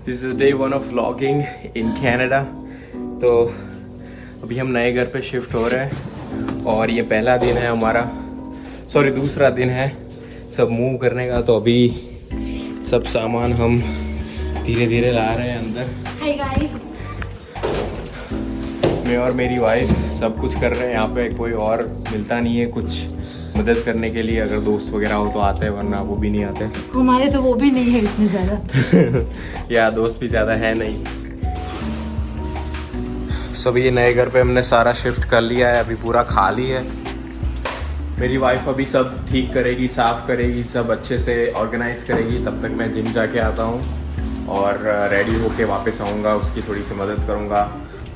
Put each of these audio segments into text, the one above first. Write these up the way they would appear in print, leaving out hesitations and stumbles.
This is day 1 of vlogging in Canada. तो अभी हम नए घर पे शिफ्ट हो रहे हैं और ये पहला दिन है हमारा, सॉरी दूसरा दिन है सब मूव करने का। तो अभी सब सामान हम धीरे धीरे ला रहे हैं अंदर। हाय गाइस, मैं और मेरी वाइफ सब कुछ कर रहे हैं। यहाँ पे कोई और मिलता नहीं है कुछ मदद करने के लिए। अगर दोस्त वगैरह हो तो आते हैं, वरना वो भी नहीं आते। हमारे तो वो भी नहीं है इतने ज़्यादा। या दोस्त भी ज़्यादा है नहीं। सब ये नए घर पे हमने सारा शिफ्ट कर लिया है, अभी पूरा खाली है। मेरी वाइफ अभी सब ठीक करेगी, साफ़ करेगी, सब अच्छे से ऑर्गेनाइज करेगी। तब तक मैं जिम जाके आता हूँ और रेडी होके वापस आऊँगा, उसकी थोड़ी सी मदद करूँगा।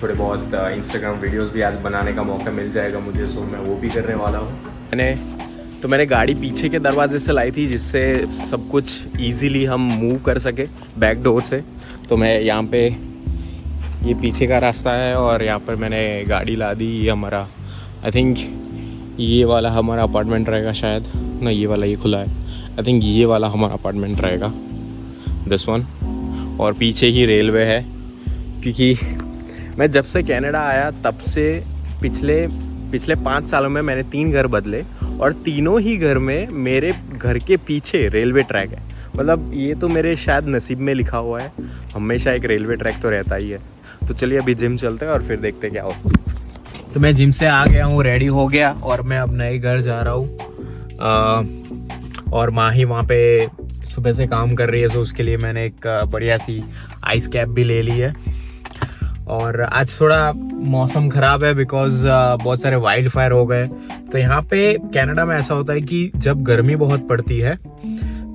थोड़े बहुत इंस्टाग्राम वीडियोस भी आज बनाने का मौका मिल जाएगा मुझे, सो मैं वो भी करने वाला हूँ। मैंने गाड़ी पीछे के दरवाजे से लाई थी, जिससे सब कुछ इजीली हम मूव कर सके बैक डोर से। तो मैं यहाँ पे, ये पीछे का रास्ता है और यहाँ पर मैंने गाड़ी ला दी। ये हमारा, आई थिंक ये वाला हमारा अपार्टमेंट रहेगा शायद ना, ये वाला ये खुला है। आई थिंक ये वाला हमारा अपार्टमेंट रहेगा, दिस वन। और पीछे ही रेलवे है, क्योंकि मैं जब से कनाडा आया तब से पिछले 5 सालों में मैंने 3 घर बदले और तीनों ही घर में मेरे घर के पीछे रेलवे ट्रैक है। मतलब ये तो मेरे शायद नसीब में लिखा हुआ है, हमेशा एक रेलवे ट्रैक तो रहता ही है। तो चलिए अभी जिम चलते हैं और फिर देखते क्या होता है। तो मैं जिम से आ गया हूँ, रेडी हो गया और मैं अब नए घर जा रहा हूँ। और माँ ही वहाँ पे सुबह से काम कर रही है, तो उसके लिए मैंने एक बढ़िया सी आइस कैप भी ले ली है। और आज थोड़ा मौसम ख़राब है बिकॉज बहुत सारे वाइल्ड फायर हो गए। तो यहाँ पे कनाडा में ऐसा होता है कि जब गर्मी बहुत पड़ती है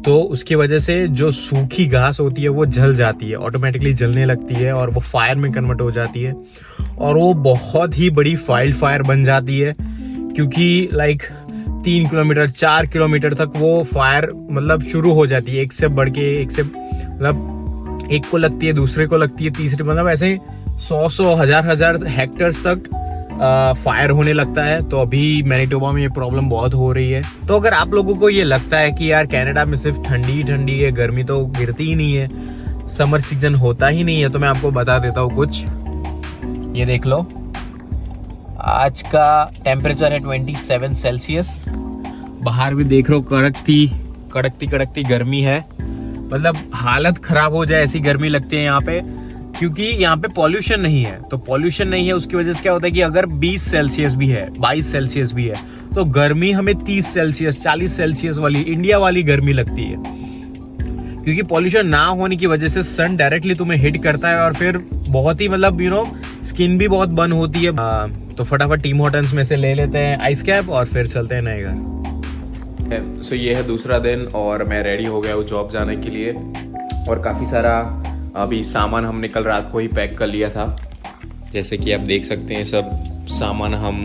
तो उसकी वजह से जो सूखी घास होती है वो जल जाती है, ऑटोमेटिकली जलने लगती है और वो फायर में कन्वर्ट हो जाती है। और वो बहुत ही बड़ी वाइल्ड फायर बन जाती है, क्योंकि लाइक 3 किलोमीटर 4 किलोमीटर तक वो फायर मतलब शुरू हो जाती है। एक से बढ़ के एक से, मतलब एक को लगती है, दूसरे को लगती है, तीसरी, मतलब ऐसे 100 हजार हेक्टेयर्स तक फायर होने लगता है। तो अभी मैनिटोबा में ये प्रॉब्लम बहुत हो रही है। तो अगर आप लोगों को ये लगता है कि यार कनाडा में सिर्फ ठंडी ही ठंडी है, गर्मी तो गिरती ही नहीं है, समर सीजन होता ही नहीं है, तो मैं आपको बता देता हूँ कुछ। ये देख लो, आज का टेम्परेचर है 27 सेल्सियस। बाहर भी देख रहे हो, कड़कती गर्मी है। मतलब हालत खराब हो जाए ऐसी गर्मी लगती है यहाँ पे, क्योंकि यहाँ पे पॉल्यूशन नहीं है। तो पॉल्यूशन नहीं है, उसकी वजह से क्या होता है कि अगर 20 सेल्सियस भी है, 22 सेल्सियस भी है, तो गर्मी हमें 30 सेल्सियस 40 सेल्सियस वाली इंडिया वाली गर्मी लगती है। क्योंकि पॉल्यूशन ना होने की वजह से सन डायरेक्टली तुम्हें हिट करता है और फिर बहुत ही मतलब स्किन भी बहुत बर्न होती है। तो फटाफट टीम हॉर्टन्स में से ले लेते हैं आइस कैप और फिर चलते हैं नए घर। सो ये है दूसरा दिन और मैं रेडी हो गया हूँ जॉब जाने के लिए। और काफ़ी सारा अभी सामान हमने कल रात को ही पैक कर लिया था, जैसे कि आप देख सकते हैं। सब सामान हम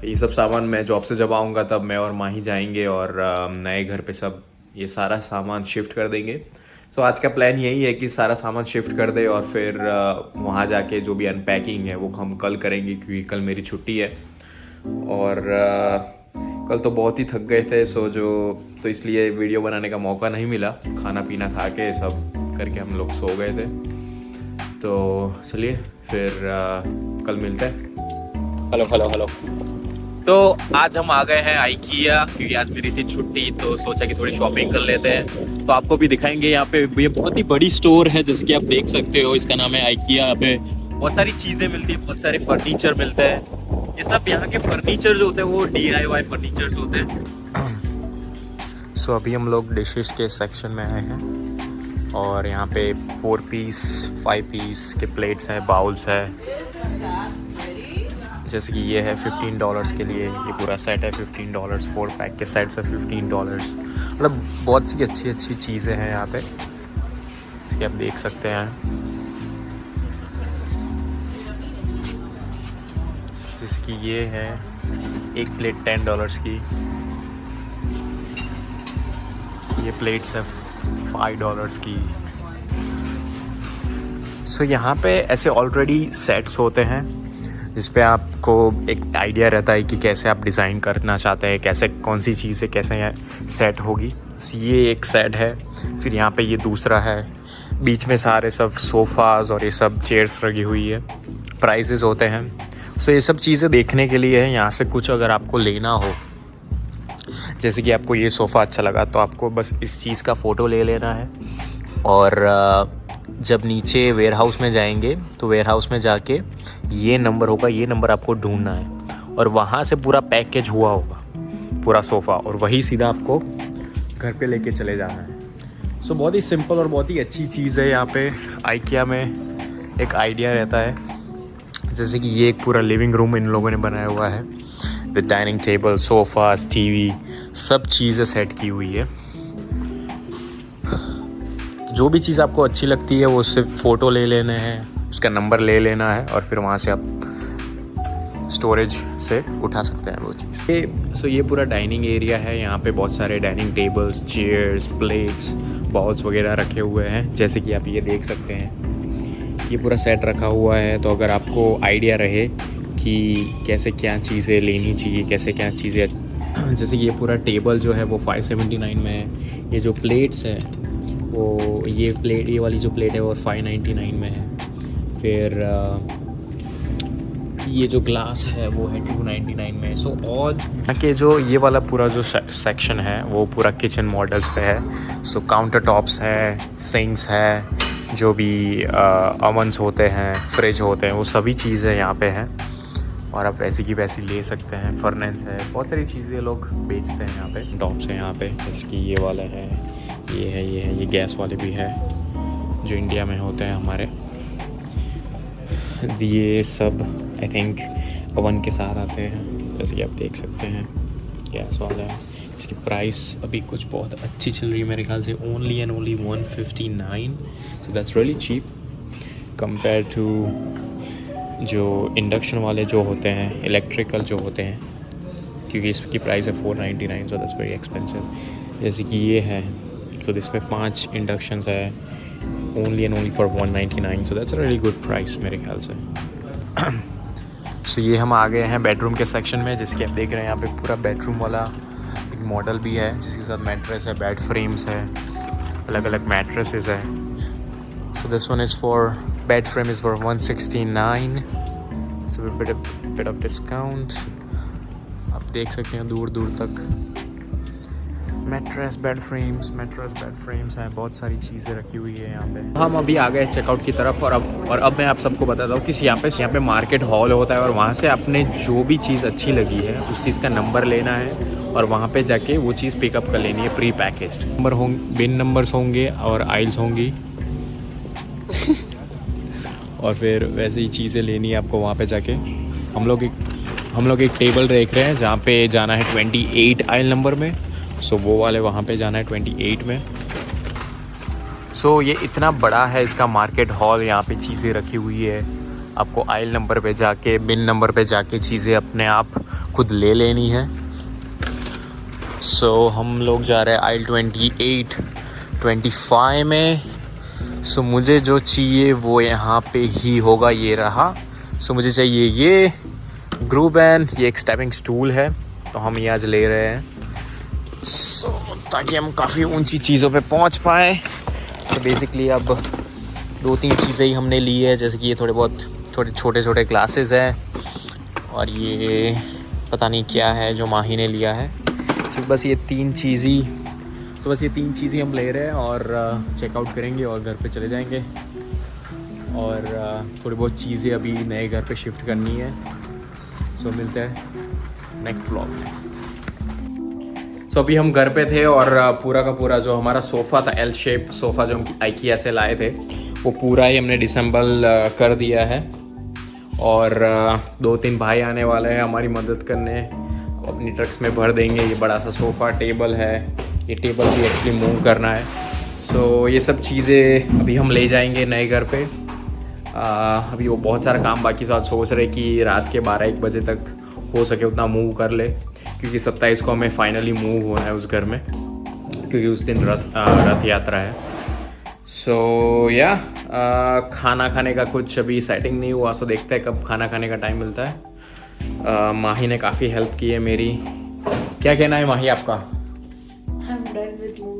ये सब सामान मैं जॉब से जब आऊँगा तब मैं और माही जाएंगे और नए घर पे सब ये सारा सामान शिफ्ट कर देंगे। तो आज का प्लान यही है कि सारा सामान शिफ्ट कर दे और फिर वहाँ जाके जो भी अनपैकिंग है वो हम कल करेंगे, क्योंकि कल मेरी छुट्टी है। और कल तो बहुत ही थक गए थे, तो इसलिए वीडियो बनाने का मौका नहीं मिला। खाना पीना खा के सब करके हम लोग सो गए थे। तो चलिए फिर कल मिलते हैं। हेलो। तो आज हम आ गए हैं आइकिया, क्योंकि आज मेरी थी छुट्टी, तो सोचा कि थोड़ी शॉपिंग कर लेते हैं। तो आपको भी दिखाएंगे यहाँ पे। ये बहुत ही बड़ी स्टोर है, जैसे कि आप देख सकते हो, इसका नाम है आइकिया। यहाँ पे बहुत सारी चीज़ें मिलती है, बहुत सारे फर्नीचर मिलते हैं। ये सब यहाँ के फर्नीचर जो होते हैं वो DIY फर्नीचर्स होते हैं। सो अभी हम लोग डिशेस के सेक्शन में आए हैं और यहाँ पे 4 पीस 5 पीस के प्लेट्स हैं, बाउल्स है। जैसे कि ये है $15 के लिए, ये पूरा सेट है $15। 4 पैक के सेट्स है $15। मतलब बहुत सी अच्छी चीज़ें हैं यहाँ पे, जैसे आप देख सकते हैं। जैसे कि ये है एक प्लेट $10 की, ये प्लेट्स है $5 की। सो यहाँ पे ऐसे ऑलरेडी सेट्स होते हैं, जिस पे आपको एक आइडिया रहता है कि कैसे आप डिज़ाइन करना चाहते हैं, कैसे कौन सी चीज़ें कैसे सेट होगी। ये एक सेट है, फिर यहाँ पे ये दूसरा है, बीच में सारे सब सोफ़ाज़ और ये सब चेयर्स लगी हुई है, प्राइजेज़ होते हैं। सो ये सब चीज़ें देखने के लिए है। यहाँ से कुछ अगर आपको लेना हो, जैसे कि आपको ये सोफ़ा अच्छा लगा तो आपको बस इस चीज़ का फ़ोटो ले लेना है, और जब नीचे वेयर हाउस में जाएंगे तो वेयर हाउस में जाके ये नंबर होगा, ये नंबर आपको ढूंढना है, और वहाँ से पूरा पैकेज हुआ होगा पूरा सोफ़ा, और वही सीधा आपको घर पे लेके चले जाना है। सो बहुत ही सिंपल और बहुत ही अच्छी चीज़ है। यहाँ पे आइकिया में एक आइडिया रहता है, जैसे कि ये एक पूरा लिविंग रूम इन लोगों ने बनाया हुआ है with dining table, sofas, TV, सब चीज़ें सेट की हुई है। जो भी चीज़ आपको अच्छी लगती है वो सिर्फ फ़ोटो ले लेने हैं, उसका नंबर ले लेना है, और फिर वहाँ से आप स्टोरेज से उठा सकते हैं वो चीज़। सो ये पूरा डाइनिंग एरिया है। यहाँ पे बहुत सारे dining tables, chairs, plates, bowls वगैरह रखे हुए हैं, जैसे कि आप ये देख सकते हैं। ये पूरा सेट रखा हुआ है, तो अगर आपको आइडिया रहे कि कैसे क्या चीज़ें लेनी चाहिए, कैसे क्या चीज़ें, जैसे ये पूरा टेबल जो है वो 579 में है। ये जो प्लेट्स है वो ये वाली जो प्लेट है वो 599 में है। फिर ये जो ग्लास है वो है 299 में। सो और के जो ये वाला पूरा जो सेक्शन है वो पूरा किचन मॉडल्स पे है। सो काउंटर टॉप्स है, सिंक्स है, जो भी ओवन्स होते हैं, फ्रिज होते हैं, वो सभी चीज़ें यहाँ पे हैं, और आप वैसी की वैसी ले सकते हैं। फर्नेस है, बहुत सारी चीज़ें लोग बेचते हैं यहाँ पे। टॉप्स हैं यहाँ पे, जैसे कि ये वाला है, ये गैस वाले भी है जो इंडिया में होते हैं हमारे। ये सब आई थिंक ओवन के साथ आते हैं, जैसे कि आप देख सकते हैं। गैस वाला है, इसकी प्राइस अभी कुछ बहुत अच्छी चल रही है मेरे ख्याल से, only and only 159। So that's really cheap compare to जो इंडक्शन वाले जो होते हैं, इलेक्ट्रिकल जो होते हैं, क्योंकि इसकी प्राइस है 499। So that's very expensive. जैसे कि ये है, तो इसमें 5 इंडक्शंस है, only and only for 199। So that's a really good price मेरे ख्याल से। सो ये हम आ गए हैं बेडरूम के सेक्शन में, जिसके आप देख रहे हैं यहाँ पे पूरा बेडरूम वाला एक मॉडल भी है, जिसके साथ मैट्रेस है, बेड फ्रेम्स है, अलग अलग मैट्रेसेस है। So this one is for bed frame is for 169। So bit of discount. आप देख सकते हैं दूर दूर तक मैट्रेस बेड फ्रेम्स हैं, बहुत सारी चीज़ें रखी हुई है यहाँ पे। हम अभी आ गए चेकआउट की तरफ, और अब मैं आप सबको बताता हूँ कि यहाँ पे मार्केट हॉल होता है, और वहाँ से आपने जो भी चीज़ अच्छी लगी है उस चीज़ का नंबर लेना है, और वहाँ पे जाके वो चीज़ पिकअप कर लेनी है प्री पैकेज। बिन नंबर्स होंगे और आइल्स होंगी और फिर वैसे ही चीज़ें लेनी है आपको वहाँ पे जाके। हम लोग एक टेबल देख रहे हैं जहाँ पे जाना है 28 आइल नंबर में। सो वो वाले वहाँ पे जाना है 28 में। सो ये इतना बड़ा है इसका मार्केट हॉल, यहाँ पे चीज़ें रखी हुई है, आपको आइल नंबर पे जाके, बिन नंबर पे जाके चीज़ें अपने आप खुद ले लेनी है। सो हम लोग जा रहे हैं आइल 28, 25 में। सो मुझे जो चाहिए वो यहाँ पे ही होगा, ये रहा। सो मुझे चाहिए ये ग्रूबैन, ये एक स्टेपिंग स्टूल है, तो हम ये आज ले रहे हैं ताकि हम काफ़ी ऊंची चीज़ों पे पहुंच पाएँ। तो बेसिकली अब 2-3 चीज़ें ही हमने ली है, जैसे कि ये थोड़े छोटे ग्लासेस हैं, और ये पता नहीं क्या है जो माही ने लिया है। तो बस ये 3 चीज़ ही हम ले रहे हैं, और चेकआउट करेंगे और घर पे चले जाएंगे। और थोड़ी बहुत चीज़ें अभी नए घर पे शिफ्ट करनी है। सो मिलते हैं नेक्स्ट व्लॉग में। सो अभी हम घर पे थे, और पूरा का पूरा जो हमारा सोफ़ा था, एल शेप सोफ़ा जो हम आइकिया से लाए थे, वो पूरा ही हमने डिसेंबल कर दिया है। और 2-3 भाई आने वाले हैं हमारी मदद करने, अपनी ट्रक्स में भर देंगे। ये बड़ा सा सोफ़ा टेबल है, ये टेबल भी एक्चुअली मूव करना है। सो ये सब चीज़ें अभी हम ले जाएंगे नए घर पे। अभी वो बहुत सारा काम बाकी, साथ सोच रहे कि रात के 12-1 बजे तक हो सके उतना मूव कर ले, क्योंकि 27 को हमें फाइनली मूव होना है उस घर में, क्योंकि उस दिन रथ यात्रा है। सो या खाना खाने का कुछ अभी सेटिंग नहीं हुआ, सो देखते हैं कब खाना खाने का टाइम मिलता है। माही ने काफ़ी हेल्प की है मेरी। क्या कहना है माही आपका? I'm done with movie.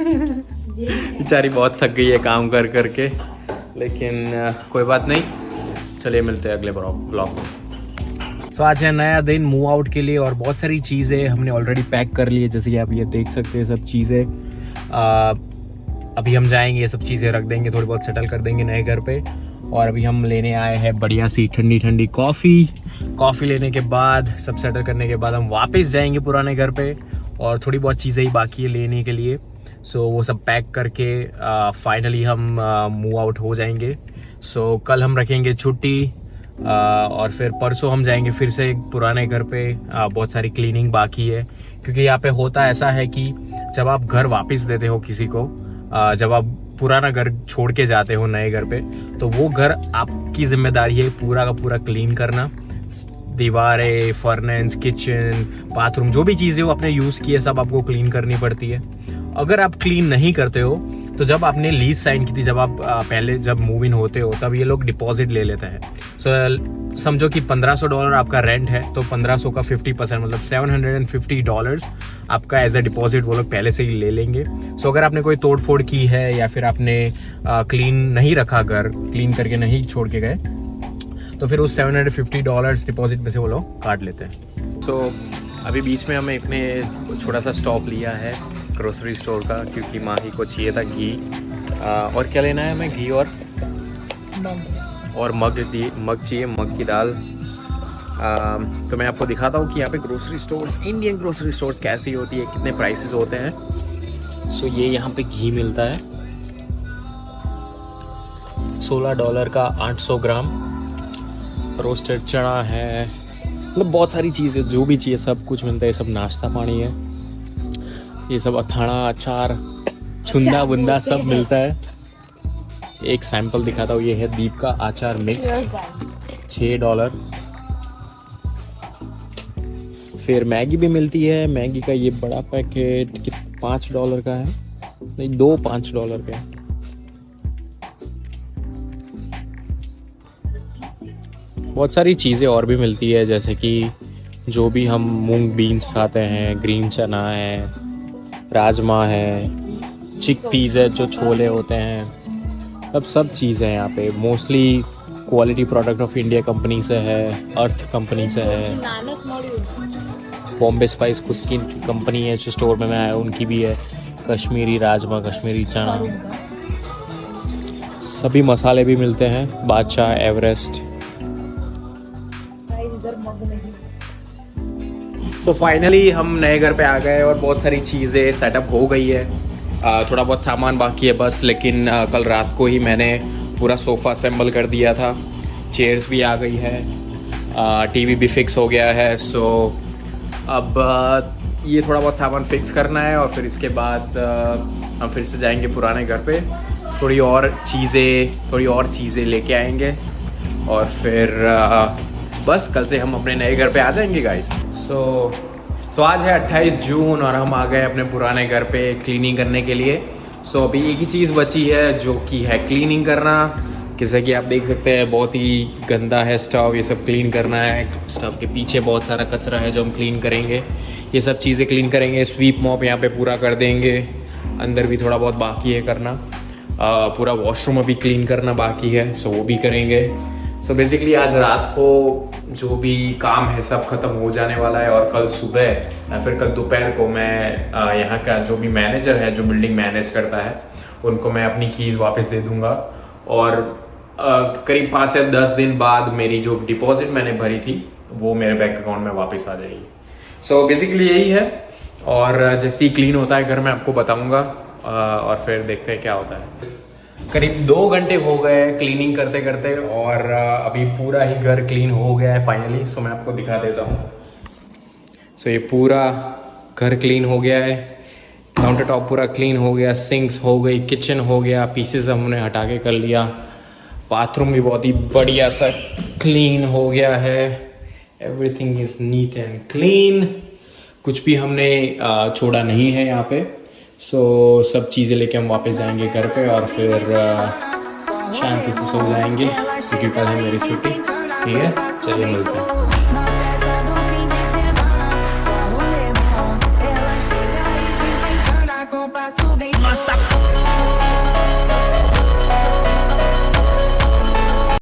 बेचारी बहुत थक गई है काम कर करके, लेकिन कोई बात नहीं, चलिए मिलते हैं अगले ब्लॉग में। सो आज है नया दिन मूव आउट के लिए और बहुत सारी चीज़ें हमने ऑलरेडी पैक कर ली है, जैसे कि आप ये देख सकते हैं सब चीज़ें। अभी हम जाएंगे, ये सब चीज़ें रख देंगे, थोड़ी बहुत सेटल कर देंगे नए घर पे। और अभी हम लेने आए हैं बढ़िया सी ठंडी ठंडी कॉफ़ी लेने के बाद, सब सेटल करने के बाद हम वापस जाएंगे पुराने घर पे और थोड़ी बहुत चीज़ें ही बाकी है लेने के लिए। सो वो सब पैक करके फाइनली हम मूव आउट हो जाएंगे। सो कल हम रखेंगे छुट्टी और फिर परसों हम जाएंगे फिर से पुराने घर पे। बहुत सारी क्लीनिंग बाकी है, क्योंकि यहाँ पे होता ऐसा है कि जब आप घर वापस देते हो किसी को, जब आप पुराना घर छोड़ के जाते हो नए घर पे, तो वो घर आपकी जिम्मेदारी है पूरा का पूरा क्लीन करना। दीवारें, फर्नेस, किचन, बाथरूम, जो भी चीज़ें वो आपने यूज़ की है सब आपको क्लीन करनी पड़ती है। अगर आप क्लीन नहीं करते हो तो जब आपने लीज साइन की थी, जब आप पहले जब मूव इन होते हो, तब ये लोग डिपॉजिट ले लेते हैं। सो समझो कि $1500 आपका रेंट है, तो 1500 का 50% मतलब $750 आपका एज अ डिपॉजिट वो लोग पहले से ही ले लेंगे। सो अगर आपने कोई तोड़ फोड़ की है या फिर आपने क्लीन नहीं रखा, घर क्लीन करके नहीं छोड़ के गए, तो फिर उस $750 डिपॉजिट में से वो लोग काट लेते हैं। सो अभी बीच में हमें इतने छोटा सा स्टॉप लिया है ग्रोसरी स्टोर का, क्योंकि माही को चाहिए था घी और क्या लेना है हमें, घी और मग चाहिए, मग की दाल। तो मैं आपको दिखाता हूँ कि यहाँ पे grocery stores, Indian grocery stores कैसी होती है, कितने प्राइसेस होते हैं। सो ये यहाँ पे घी मिलता है $16 का 800 ग्राम। रोस्टेड चना है, मतलब बहुत सारी चीज़ें, जो भी चाहिए सब कुछ मिलता है। सब नाश्ता पानी है, ये सब अथाना, अचार, छुंदा बुंदा सब मिलता है। एक सैंपल दिखाता हूँ, ये है दीप का अचार मिक्स, $6। फिर मैगी भी मिलती है, मैगी का ये बड़ा पैकेट $5 का है, नहीं 2 $5 के। बहुत सारी चीज़ें और भी मिलती है, जैसे कि जो भी हम मूंग बीन्स खाते हैं, ग्रीन चना है, राजमा है, चिक पीस है, जो छोले होते हैं, अब सब चीज़ें हैं यहाँ पे। Mostly quality product of India company से है, अर्थ कंपनी से है, बॉम्बे स्पाइस खुद की कंपनी है जो स्टोर में मैं आया उनकी भी है, कश्मीरी राजमा, कश्मीरी चना, सभी मसाले भी मिलते हैं, बादशाह, एवरेस्ट। सो फाइनली हम नए घर पे आ गए और बहुत सारी चीज़ें सेटअप हो गई है। थोड़ा बहुत सामान बाकी है बस, लेकिन कल रात को ही मैंने पूरा सोफ़ा असेंबल कर दिया था, चेयर्स भी आ गई है, टीवी भी फिक्स हो गया है। सो अब ये थोड़ा बहुत सामान फिक्स करना है और फिर इसके बाद हम फिर से जाएंगे पुराने घर पे, थोड़ी और चीज़ें लेके आएंगे और फिर बस कल से हम अपने नए घर पे आ जाएंगे गाइस। सो आज है 28 जून और हम आ गए अपने पुराने घर पे क्लीनिंग करने के लिए। सो अभी एक ही चीज़ बची है जो कि है क्लीनिंग करना। जैसे कि आप देख सकते हैं बहुत ही गंदा है स्टव, ये सब क्लीन करना है। स्टव के पीछे बहुत सारा कचरा है जो हम क्लीन करेंगे, ये सब चीज़ें क्लीन करेंगे। स्वीप मॉप यहाँ पे पूरा कर देंगे, अंदर भी थोड़ा बहुत बाकी है करना, पूरा वॉशरूम अभी क्लीन करना बाकी है, सो वो भी करेंगे। सो बेसिकली आज रात को जो भी काम है सब खत्म हो जाने वाला है और कल सुबह या फिर कल दोपहर को मैं यहाँ का जो भी मैनेजर है, जो बिल्डिंग मैनेज करता है, उनको मैं अपनी कीज़ वापस दे दूँगा और करीब 5 या 10 दिन बाद मेरी जो डिपॉजिट मैंने भरी थी वो मेरे बैंक अकाउंट में वापस आ जाएगी। सो बेसिकली यही है और जैसे ही क्लीन होता है घर में आपको बताऊँगा और फिर देखते हैं क्या होता है। करीब 2 घंटे हो गए क्लीनिंग करते करते और अभी पूरा ही घर क्लीन हो गया है फाइनली। सो मैं आपको दिखा देता हूँ। सो ये पूरा घर क्लीन हो गया है, काउंटर टॉप पूरा क्लीन हो गया, सिंक्स हो गई, किचन हो गया, पीसेस हमने हटा के कर लिया, बाथरूम भी बहुत ही बढ़िया सा क्लीन हो गया है, everything is neat and clean, कुछ भी हमने छोड़ा नहीं है यहाँ पे। सो सब चीज़ें लेके हम वापस जाएंगे घर पे और फिर शांति से सो जाएंगे क्योंकि कल है मेरी छुट्टी। ठीक है, चलिए मिलते हैं।